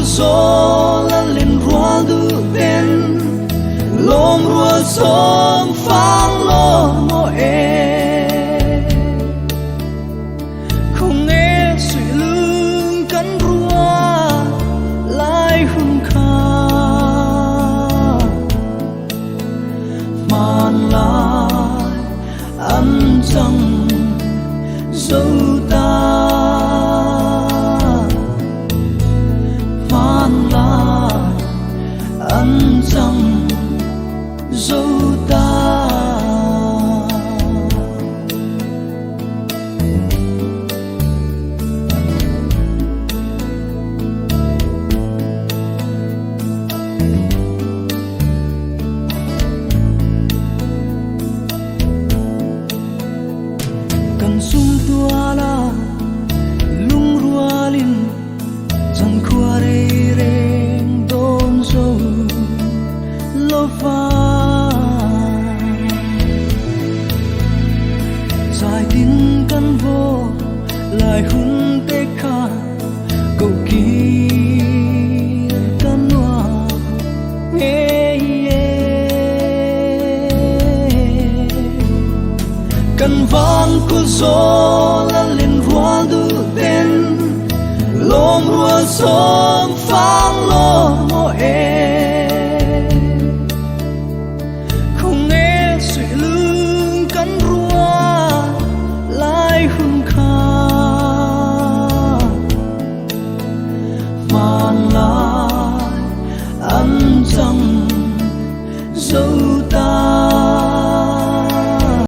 gió lan lên rua du tên lom rua sông phang lo mô e không nghe suy lưng cắn rua lại hung kha màn lại ăn chẳng dấu ta màn lại ăn chẳng dấu ta cần sung tua la lung rua lin chẳng qua đây reng đôn dâu lo pha dài tin căn vô lại hun tê kha cầu kỳ căn hoa nghe căn vang của gió lan lên rua du tên lom rua sông phang lo